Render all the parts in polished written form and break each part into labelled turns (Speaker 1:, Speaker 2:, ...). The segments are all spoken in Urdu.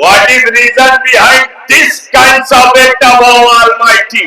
Speaker 1: What is reason behind this kinds of act of Almighty?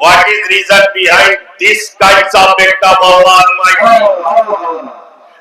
Speaker 1: What is reason behind this kinds of act of Almighty?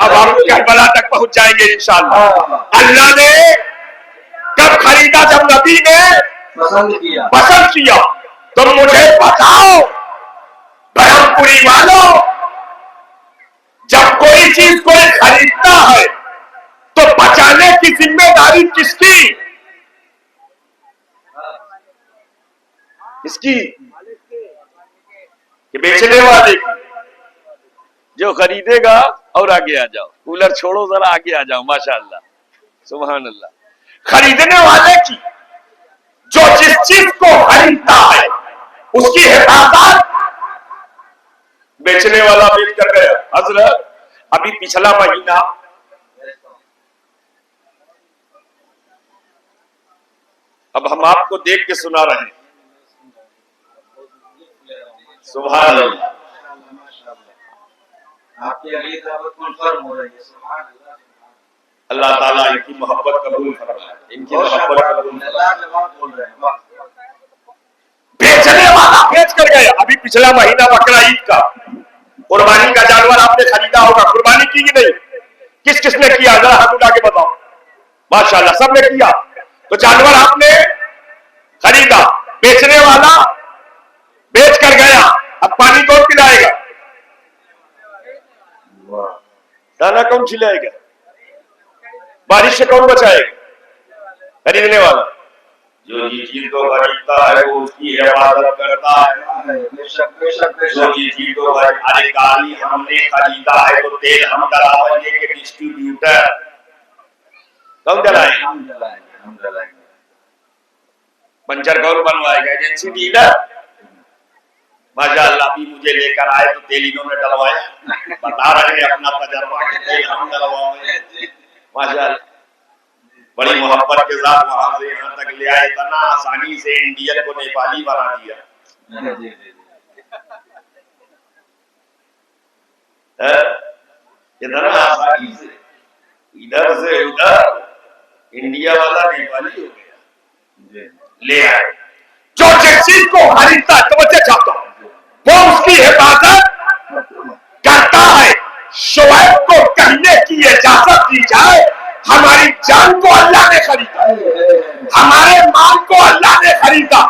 Speaker 1: اب ہم کربلا تک پہنچ جائیں گے انشاءاللہ. اللہ نے کب خریدا؟ جب نبی نے پسند کیا. تم مجھے بتاؤ برہم پوری والوں، جب کوئی چیز کوئی خریدتا ہے تو بچانے کی ذمہ داری کس کی؟ کس کی؟ کہ بیچنے والے کی. جو خریدے گا. اور آگے آ جاؤ، کولر چھوڑو ذرا، آگے آ جاؤ. ماشاءاللہ سبحان اللہ. خریدنے والے کی، جو جس چیز کو خریدتا ہے اس کی حفاظت. بیچنے والا بیچ کر گیا. حضرت ابھی پچھلا مہینہ اب ہم آپ کو دیکھ کے سنا رہے ہیں. سبحان اللہ. اللہ تعالیٰ ان کی محبت قبول فرمائے، ان کی محبت قبول فرمائے. بیچنے والا بیچ کر گیا. ابھی پچھلا مہینہ بقرہ عید کا قربانی کا جانور آپ نے خریدا ہوگا. قربانی کی کہ نہیں؟ کس کس نے کیا؟ ذرا ہاتھ اٹھا کے بتاؤ. ماشاءاللہ سب نے کیا. تو جانور آپ نے خریدا، بیچنے والا بیچ کر گیا. اب پانی کون پلائے گا؟ دانا کون کھلائے گا؟ بارش سے کون بچائے گا؟ خریدنے والا. جو چیز کو خریدتا ہے وہ اس کی حفاظت کرتا ہے. جو چیز کو ارے گاڑی ہم نے خریدا ہے تو تیل ہم ڈلائیں گے کہ ڈسٹریبیوٹر کون ڈلائیں گے؟ پنچر کون بنوائے گا؟ Agency dealer. ماشاءاللہ ابھی مجھے لے کر آئے تو تیل انہوں نے ڈلوایا. بتا رہے ہیں اپنا تجربہ کہ تیل ہم ڈلواؤں گے. ماشاءاللہ بڑی محبت کے ساتھ وہاں سے یہاں تک لے آئے. اتنا آسانی سے انڈین کو نیپالی بنا دیا. اتنا آسانی سے ادھر سے ادھر انڈیا والا نیپالی ہو گیا. لے آئے. جو جس چیز کو خریدتا ہے توجہ چاہتا ہوں وہ اس کی حفاظت کرتا ہے. شعیب کو کہنے کی اجازت دی جائے ہماری جان کو اللہ نے خریدا، ہمارے مال کو اللہ نے خریدا.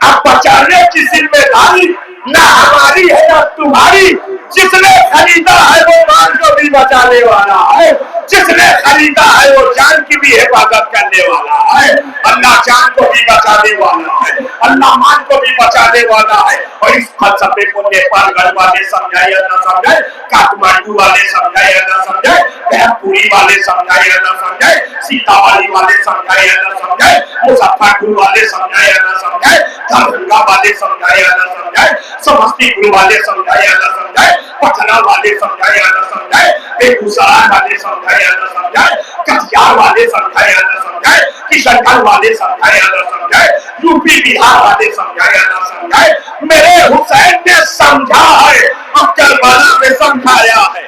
Speaker 1: اب بچانے کی ذمہ داری نہ ہماری ہے نہ تمہاری. جس نے خریدا ہے وہ مال کو بھی بچانے والا ہے، جس نے خریدا ہے وہ جان کی بھی حفاظت کرنے والا ہے. اللہ جان کو بھی بچانے والا ہے، اللہ مال کو بھی بچانے والا ہے. اور اس فلسفے کو نیپال گڑھ والے سمجھائے یا نہ سمجھائے، کاٹمانڈو والے سمجھائے یا نہ سمجھائے، برہم پوری والے سمجھائے یا نہ سمجھائے، سیتا والی والے سمجھائے یا نہ سمجھائے، مظفر پور والے سمجھائے یا نہ سمجھائے، دربھنگا والے سمجھائے یا نہ سمجھائے، سمستی پور والے سمجھائے یا نہ سمجھائے، پٹنہ والے سمجھائے یا نہ سمجھائے، بیگوسرائے والے سمجھائے یا نہ سمجھائے، کٹیہار والے سمجھائے یا نہ سمجھائے، کشن گنج والے سمجھائے یا نہ سمجھائے، یو پی بہار والے سمجھائے یا نہ سمجھائے، میرے حسین نے سمجھا ہے اور کربلا میں سمجھایا ہے.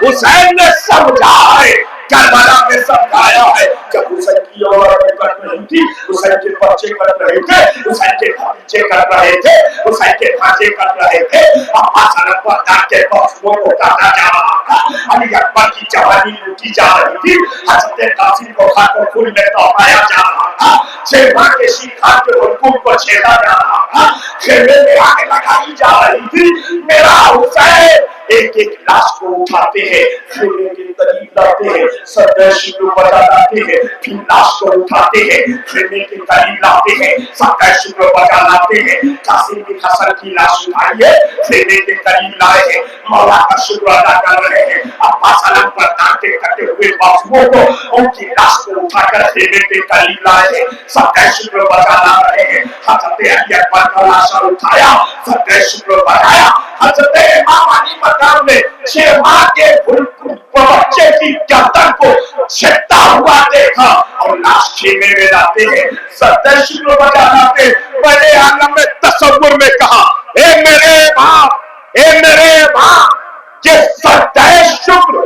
Speaker 1: حسین نے سمجھا ہے، کربلا میں سمجھایا ہے. جب حسین کی عورتیں کٹ رہی تھی، حسین کے بچے کٹ رہے تھے، حسین کے بچے کٹ رہے تھے، حسین کے بھانجے کٹ رہے تھے، ابا سڑک پر ڈاک کے بخشوں کو کاٹا جا رہا تھا. علی اکبر کی جوانی لوٹی جا رہی تھی، حضرت قاسم کو خاکوں پھول میں توپایا جا رہا تھا، شیرواں کے شیخان کے حلقوم کو چھیدا جا رہا تھا، خیمے میں آگ لگائی جا رہی تھی. میرا حسین ایک ایک لاش کو اٹھاتے ہیں، خیمے کے قریب لاتے ہیں، سردے شروع بجا لاتے ہیں، پھر لاش کو اٹھاتے ہیں، خیمے کے قریب لاتے ہیں، سردے شروع بجا لاتے ہیں. قاسم بن حسن کی لاش اٹھائی ہے، خیمے کے قریب لائے ہیں، مولا کا شکر ادا کر رہے ہیں. عباس علم پر ڈانٹے کٹے ہوئے بازوؤں کو ان کی لاش کو اٹھا کر خیمے کے قریب لائے ہیں، سردے شروع بجا لا رہے ہیں. حضرت علی اکبر کا لاشا اٹھایا، سردے شروع بجایا. حضرت امام علی مقام نے 6 ماہ کے بچے کی گردن کو چھٹتا ہوا دیکھا اور لاش خیمے میں لاتے ہیں، سردے شروع بجا لاتے. بڑے عالم میں تصور میں کہا اے میرے باپ، اے میرے باپ، یہ سردے شکر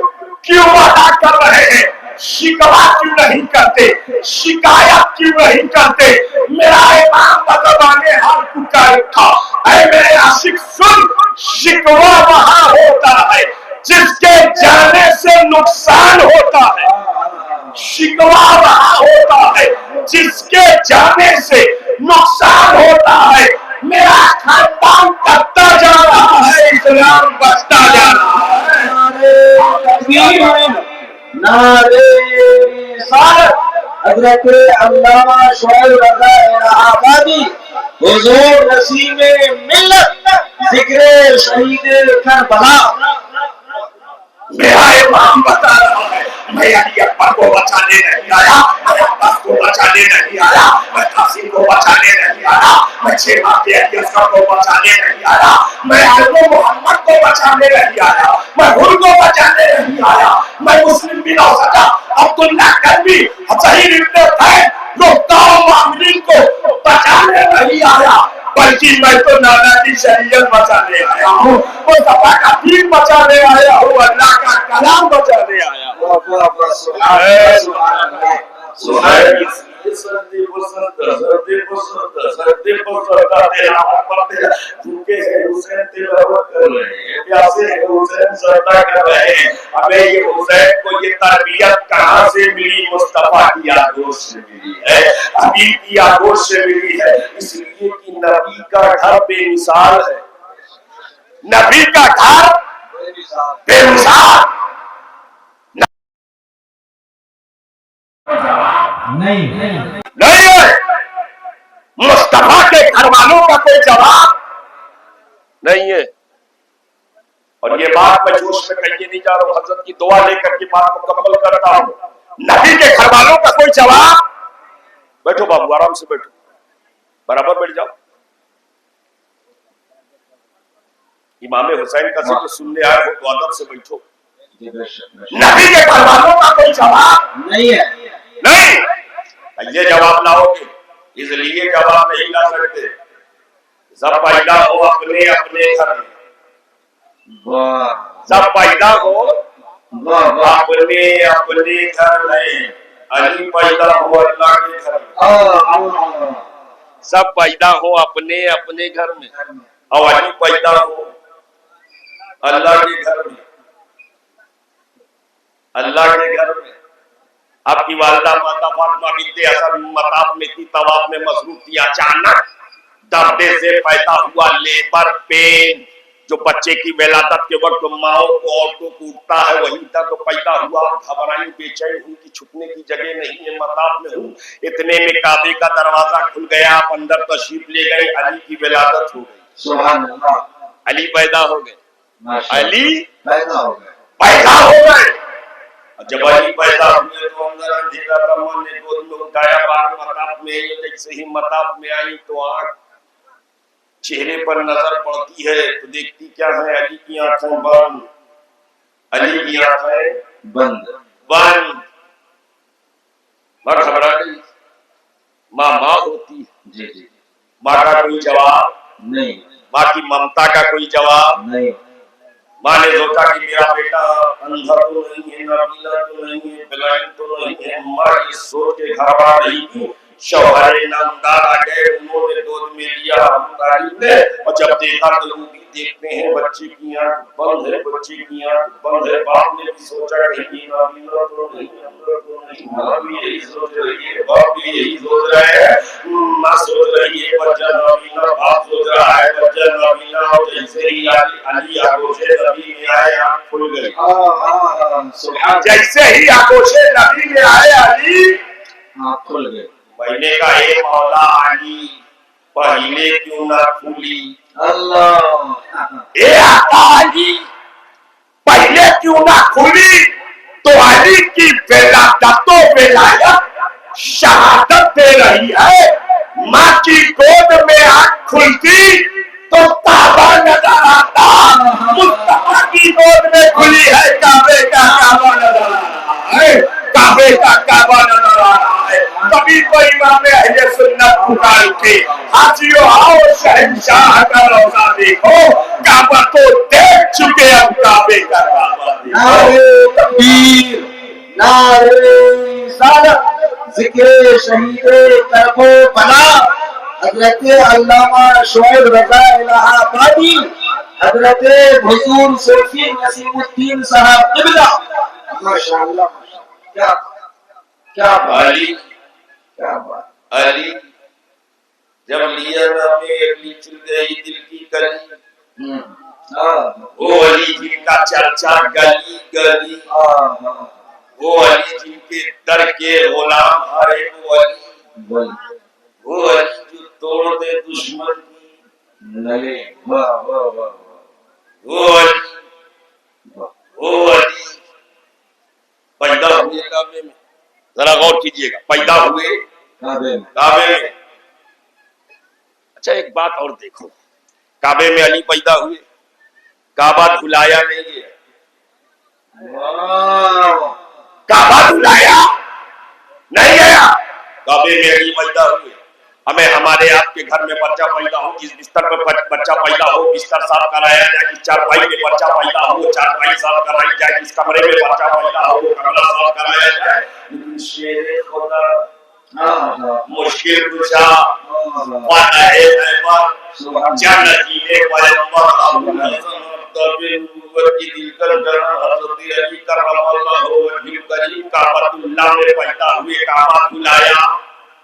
Speaker 1: کیوں ادا کر رہے ہیں؟ شکوا کیوں نہیں کرتے؟ شکایت کیوں نہیں کرتے؟ میرا امام بزبانے حال پکار اٹھا، اے میرے عاشق سن، شکوا وہاں ہوتا ہے جس کے جانے سے نقصان ہوتا ہے، شکوا رہا ہوتا ہے جس کے جانے سے نقصان ہوتا ہے، میرا خاندان کرتا جا رہا ہے، اسلام بچتا جا رہا ہے۔
Speaker 2: نعرے رسالت حضرت علامہ شعیب رضا الہ آبادی، حضور نسیم ملت، ذکر شہید کربلا۔
Speaker 1: میرا امام بتا رہا ہے، میں علی اکبر کو بچانے نہیں آیا، میں عباس کو بچانے نہیں آیا، میں قاسم کو بچانے نہیں آیا، میں چھ ماہ کے علی اصغر کو بچانے نہیں آیا، میں ابو محمد کو بچانے نہیں آیا، میں حر کو بچانے نہیں آیا، میں مسلم بن اوسطا عبداللہ کربی ظہیر ابن فہد لقطاء معاملین کو بچانے نہیں آیا، بلکہ میں تو نانا کی شریعت بچانے آیا ہوں، وہ صفا کا دین بچانے آیا ہوں، اللہ کا کلام بچانے آیا ہوں۔ سردی پسند تلاوت پڑھتے ہیں، بھوکے ہیں حسین تلاوت کر رہے ہیں، پیاسے ہیں حسین سجدہ کر رہے ہیں۔ ہمیں یہ حسین کو یہ تربیت کہاں سے ملی؟ مصطفیٰ کی آگوش سے ملی ہے، حبیب کی آگوش سے ملی ہے، اس لیے کہ نبی کا گھر بے مثال ہے، نبی کا گھر بے مثال نہیں ہے، مصطفیٰ کے گھر والوں کا کوئی جواب نہیں ہے۔ اور یہ بات میں جوش میں کہیے نہیں جا رہا ہوں، حضرت کی دعا لے کر کے بات مکمل کرتا ہوں۔ نبی کے گھر والوں کا کوئی جواب، بیٹھو بابو آرام سے بیٹھو، برابر بیٹھ جاؤ۔ امام حسین کا ذکر سننے آئے ہو تو ادب سے بیٹھو۔ نبی کے گھر والوں کا کوئی جواب
Speaker 2: نہیں ہے،
Speaker 1: نہیں۔ یہ جواب لاؤ گے، اس لیے جواب نہیں لا سکتے۔ سب پیدا ہو اپنے اپنے گھر میں، سب پیدا ہو اپنے اپنے گھر میں، علی پیدا ہو اللہ کے گھر میں، سب پیدا ہو اپنے اپنے گھر میں، اور علی پیدا ہو اللہ کے گھر میں، اللہ کے گھر میں۔ آپ کی والدہ ماتا فاطمہ بنت اسد مطاف میں تھی، طواف میں مصروف تھی، اچانک دردے سے پیدا ہوا لیبر پین جو بچے کی ولادت کے وقت ماؤں کو عورتوں کو اٹھتا ہے، وہی درد پیدا ہوا، گھبرائی بے چین ہوں کہ چھپنے کی جگہ نہیں ہے، مطاف میں ہوں۔ اتنے میں کعبے کا دروازہ کھل گیا، آپ اندر تشریف لے گئے، علی کی ولادت ہو گئی،
Speaker 2: سبحان اللہ،
Speaker 1: علی پیدا ہو گئے، علی
Speaker 2: پیدا ہو گئے،
Speaker 1: پیدا ہو گئے۔ جب علی پیدا ہوئے تو اندر اندھیرا تھا، نے گود میں اٹھایا، باہر مطاف میں جیسے ہی مطاف میں آئی تو آنکھ چہرے پر نظر پڑتی ہے تو دیکھتی کیا ہے؟ علی کی آنکھیں بند، علی کی آنکھیں
Speaker 2: بند
Speaker 1: بند۔ ماں گھبرا گئی، ماں ہوتی،
Speaker 2: جی جی،
Speaker 1: ماں کا کوئی جواب
Speaker 2: نہیں،
Speaker 1: ماں کی ممتا کا کوئی جواب
Speaker 2: نہیں،
Speaker 1: ماں نے سوچا کہ میرا بیٹا اندھا تو نہیں ہے، نابینا تو نہیں ہے، بلائنڈ تو نہیں ہے۔ ماں یہ سوچ کے گھبرا رہی تھی، شوہر نامدار آ گئے، انہوں نے گود میں لیا طالب نے، اور جب دیکھا تو وہ بھی دیکھتے ہیں بچے کی آنکھ بند ہے، بچے کی آنکھ بند ہے۔ باپ نے بھی سوچا کہیں نابینا تو نہیں، اندھا تو نہیں۔ ماں بھی یہی سوچ رہی ہے، باپ بھی یہی سوچ رہے ہیں۔ ماں سوچ رہی ہے بچہ نابینا، باپ سوچ رہا ہے بچہ نابینا، اور جیسے ہی علی آگوش نبی میں آئے آنکھ کھل گئی، جیسے ہی آگوش نبی میں آئے علی
Speaker 2: آنکھ کھل گئے۔
Speaker 1: میں نے کہا اے مولا علی پہلے کیوں نہ کھلی؟
Speaker 2: اللہ،
Speaker 1: اے آقا علی پہلے کیوں نہ کھلی؟ تو علی کی ولادت و ولایت شہادت دے رہی ہے۔ ماں کی گود میں آنکھ کھلتی تو کعبہ نظر آتا، مصطفیٰ کی گود میں کھلی ہے، کعبے کا کعبہ نظر آ رہا ہے، کعبے کا کعبہ نظر آ رہا ہے۔ کبھی کوئی امام اہل سنت پکار کے حاجیو آؤ شہنشاہ کا روضہ دیکھو، کعبہ تو دیکھ چکے، اب کعبے کا کعبہ دیکھو۔
Speaker 2: نعرے تکبیر، نعرے رسالت، ذکر شہید کربلا حضرت علامہ شعیب رضا الہ آبادی، حضرت حضور صوفی نسیم الدین صاحب قبلہ ماشاءاللہ کیا کیا بات
Speaker 1: علی
Speaker 2: کیا بات
Speaker 1: علی جب لیا میں علی چل گئی دل کی گلی وہ علی جن کا چرچا گلی گلی وہ علی جن کے در کے غلام ہر ایک ولی وہ علی جو توڑ دے دشمن کی
Speaker 2: نلے واہ واہ واہ
Speaker 1: وہ علی پیدا ہوئے کعبے میں ذرا غور کیجئے گا پیدا ہوئے کعبے میں اچھا ایک بات اور دیکھو کعبے میں علی پیدا ہوئے کعبہ دھلایا نہیں ہے کعبہ دھلایا نہیں گیا کعبے میں علی پیدا ہوئے ہمیں ہمارے آپ کے گھر میں بچہ پیدا ہو جس بستر پر بچہ پیدا ہو بستر صاف کرایا جائے جس چارپائی میں بچہ پیدا ہو چارپائی صاف کرائی جائے جس کمرے میں بچہ پیدا ہو کمرہ صاف کرایا جائے لیکن شیر خدا مشکل کشا فاتح خیبر جنتی پیغمبر ابو کی دل کر جنا حضرت علی کرم اللہ وجہ کریم کعبۃ اللہ میں پیدا ہوئے کعبہ دھلایا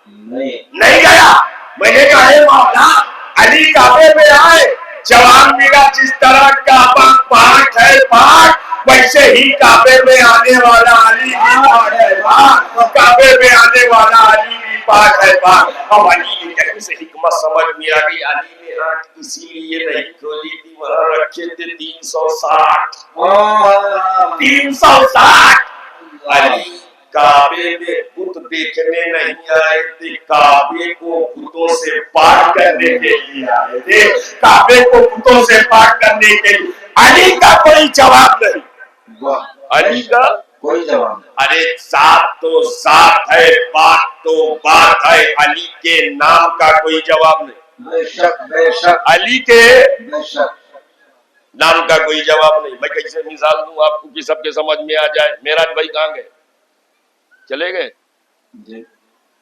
Speaker 1: نہیں گیا میں نے کہا اے مولا علی کعبے میں آئے جوان میرا جس طرح کعبہ پاک ہے پاک ویسے ہی کعبے میں آنے والا علی بھی پاک ہے پاک کعبے میں آنے والا علی بھی پاک ہے پاک اب علی نے کہیں سے حکمت سمجھ میں آ گئی علی نے آنکھ اسی لیے نہیں کھولی تھی وہاں رکھے تھے 360 علی کعبے میں بت دیکھنے نہیں آئے تھے کعبے کو بتوں سے پاک کرنے کے لیے آئے تھے کعبے کو بتوں سے پاک کرنے کے لیے علی کا کوئی جواب نہیں علی کا
Speaker 2: کوئی جواب
Speaker 1: ارے ذات تو ذات ہے بات تو بات ہے علی کے نام کا کوئی جواب نہیں
Speaker 2: بے شک
Speaker 1: علی کے
Speaker 2: بے شک
Speaker 1: نام کا کوئی جواب نہیں میں کیسے مثال دوں آپ کو کہ سب کے سمجھ میں آ جائے معراج بھائی کہاں گئے چلے گئے
Speaker 2: جی